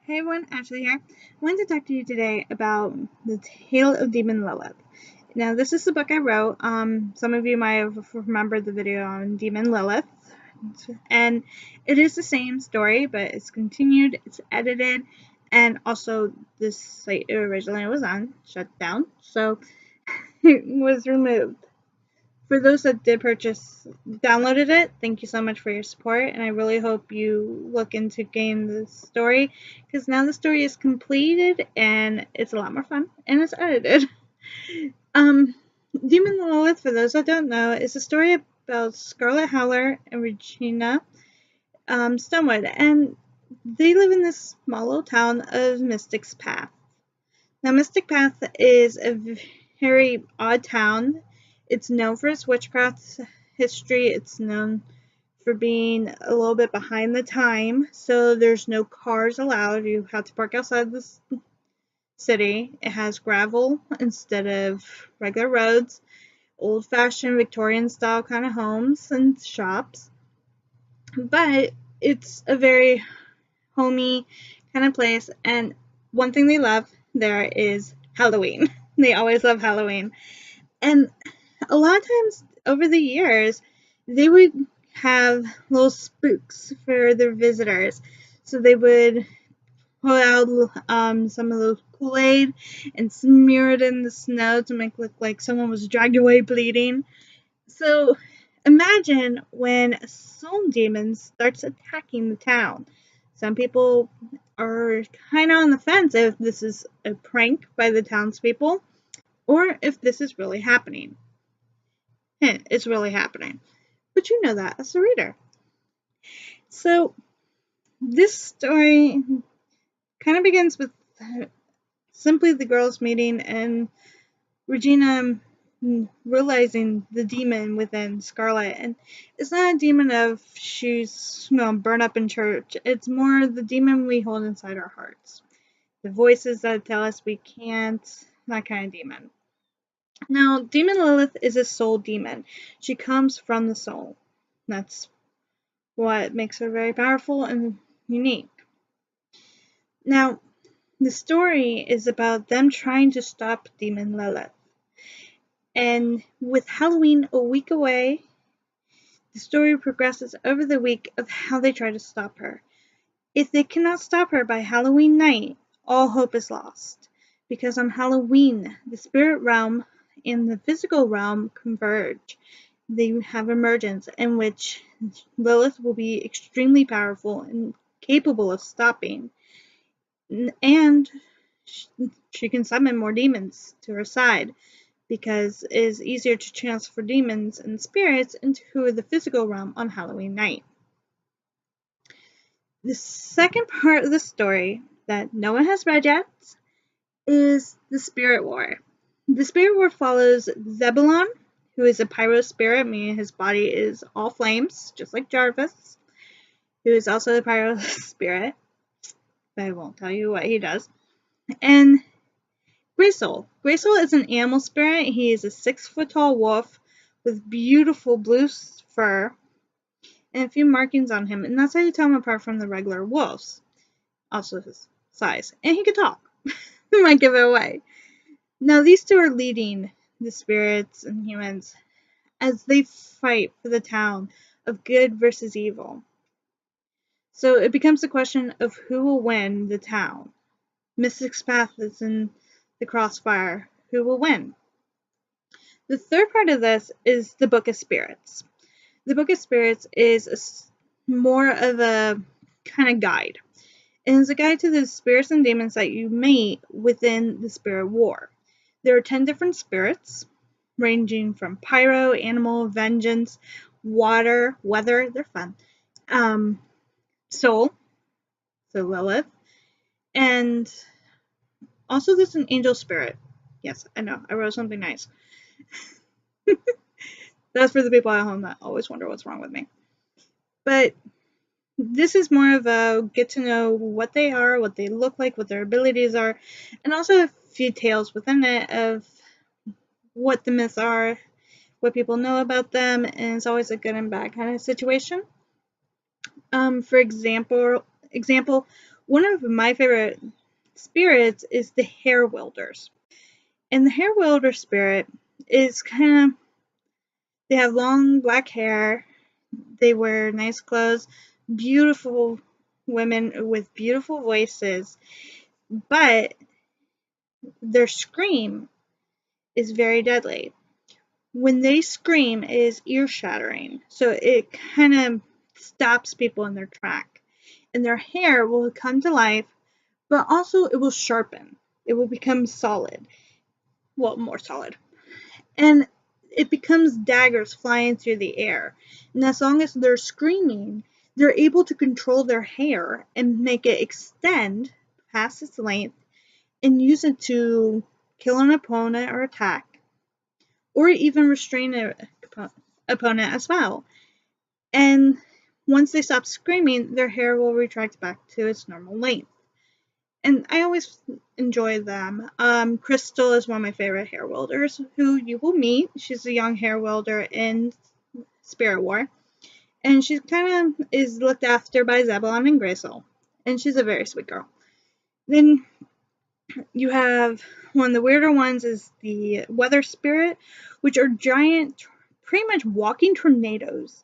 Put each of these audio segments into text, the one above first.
Hey everyone, Ashley here. I wanted to talk to you today about the Tale of Demon Lilith. Now, this is the book I wrote. Some of you might have remembered the video on Demon Lilith, and it is the same story, but it's continued, it's edited, and also this site it originally was on shut down, so it was removed. For those that did downloaded it, thank you so much for your support, and I really hope you look into getting the story, because now the story is completed, and it's a lot more fun, and it's edited. Demon Lilith, for those that don't know, is a story about Scarlet Howler and Regina Stonewood, and they live in this small little town of Mystic's Path. Now, Mystic Path is a very odd town. It's known for its witchcraft history. It's known for being a little bit behind the time, so there's no cars allowed. You have to park outside the city. It has gravel instead of regular roads, old-fashioned Victorian-style kind of homes and shops. But it's a very homey kind of place, and one thing they love there is Halloween. They always love Halloween. And a lot of times over the years, they would have little spooks for their visitors. So they would pull out some of the Kool-Aid and smear it in the snow to make it look like someone was dragged away bleeding. So imagine when soul demons starts attacking the town. Some people are kind of on the fence if this is a prank by the townspeople or if this is really happening. It's really happening. But you know that as a reader. So this story kind of begins with simply the girls meeting and Regina realizing the demon within Scarlet. And it's not a demon of she's burned up in church. It's more the demon we hold inside our hearts. The voices that tell us we can't, that kind of demon. Now, Demon Lilith is a soul demon. She comes from the soul. That's what makes her very powerful and unique. Now, the story is about them trying to stop Demon Lilith. And with Halloween a week away, the story progresses over the week of how they try to stop her. If they cannot stop her by Halloween night, all hope is lost. Because on Halloween, the spirit realm and the physical realm converge. They have emergence in which Lilith will be extremely powerful and capable of stopping. And she can summon more demons to her side because it is easier to transfer demons and spirits into the physical realm on Halloween night. The second part of the story that no one has read yet is the Spirit War. The Spirit War follows Zebulon, who is a pyro spirit, meaning his body is all flames, just like Jarvis, who is also a pyro spirit, but I won't tell you what he does. And Graysoul. Graysoul is an animal spirit. He is a 6-foot-tall wolf with beautiful blue fur and a few markings on him, and that's how you tell him apart from the regular wolves. Also his size. And he can talk. I might give it away. Now, these two are leading the spirits and humans as they fight for the town of good versus evil. So it becomes a question of who will win the town. Mystic's Path is in the crossfire. Who will win? The third part of this is the Book of Spirits. The Book of Spirits is more of a kind of guide. It is a guide to the spirits and demons that you meet within the Spirit War. There are 10 different spirits, ranging from pyro, animal, vengeance, water, weather, they're fun, soul, so Lilith, and also there's an angel spirit. Yes, I know, I wrote something nice. That's for the people at home that always wonder what's wrong with me. But this is more of a get to know what they are, what they look like, what their abilities are, and also a few tales within it of what the myths are, what people know about them, and it's always a good and bad kind of situation. For example, One of my favorite spirits is the hair wielders. And the hair wielder spirit is kind of, they have long black hair, they wear nice clothes, beautiful women with beautiful voices, but their scream is very deadly. When they scream, it is ear-shattering, so it kind of stops people in their track. And their hair will come to life, but also it will sharpen. It will become solid. Well, more solid. And it becomes daggers flying through the air. And as long as they're screaming, they're able to control their hair and make it extend past its length and use it to kill an opponent or attack, or even restrain an opponent as well. And once they stop screaming, their hair will retract back to its normal length. And I always enjoy them. Crystal is one of my favorite hair wielders who you will meet. She's a young hair wielder in Spirit War. And she kind of is looked after by Zebulon and Graysol. And she's a very sweet girl. Then you have one of the weirder ones is the Weather Spirit, which are giant, pretty much walking tornadoes.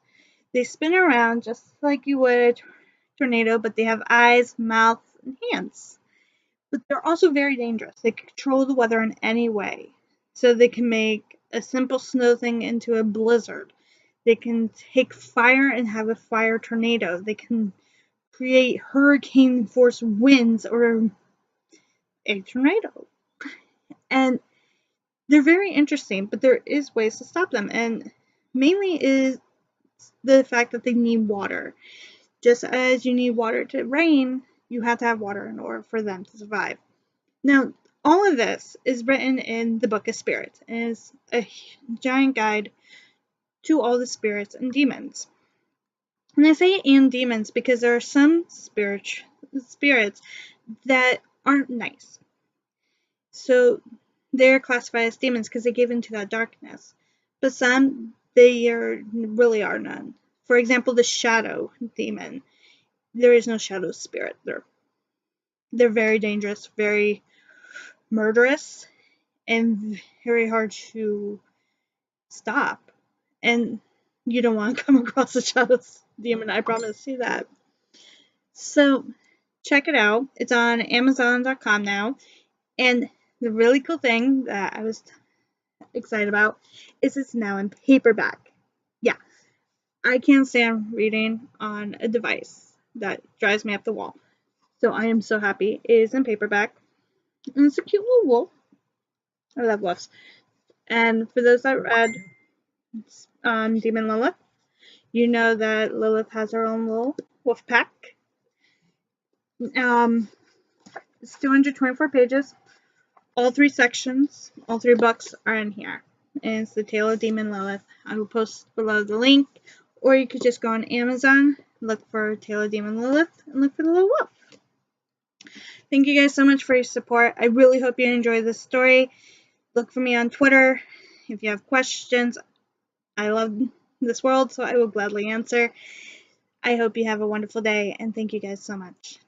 They spin around just like you would a tornado, but they have eyes, mouth, and hands. But they're also very dangerous. They control the weather in any way. So they can make a simple snow thing into a blizzard. They can take fire and have a fire tornado. They can create hurricane force winds or a tornado. And they're very interesting, but there is ways to stop them. And mainly is the fact that they need water. Just as you need water to rain, you have to have water in order for them to survive. Now, all of this is written in the Book of Spirits and is a giant guide to all the spirits and demons. And I say and demons because there are some spirits that aren't nice. So they're classified as demons because they give into that darkness. But some, really are none. For example, the shadow demon. There is no shadow spirit. They're very dangerous, very murderous, and very hard to stop. And you don't want to come across a shadow demon, I promise you that. So check it out. It's on Amazon.com now. And the really cool thing that I was excited about is it's now in paperback. Yeah, I can't stand reading on a device. That drives me up the wall. So I am so happy it is in paperback. And it's a cute little wolf. I love wolves. And for those that read Demon Lilith, you know that Lilith has her own little wolf pack. It's 224 pages. All three sections, all three books are in here. And it's the Tale of Demon Lilith. I will post below the link. Or you could just go on Amazon, look for Tale of Demon Lilith, and look for the little wolf. Thank you guys so much for your support. I really hope you enjoyed this story. Look for me on Twitter if you have questions. I love this world, so I will gladly answer. I hope you have a wonderful day, and thank you guys so much.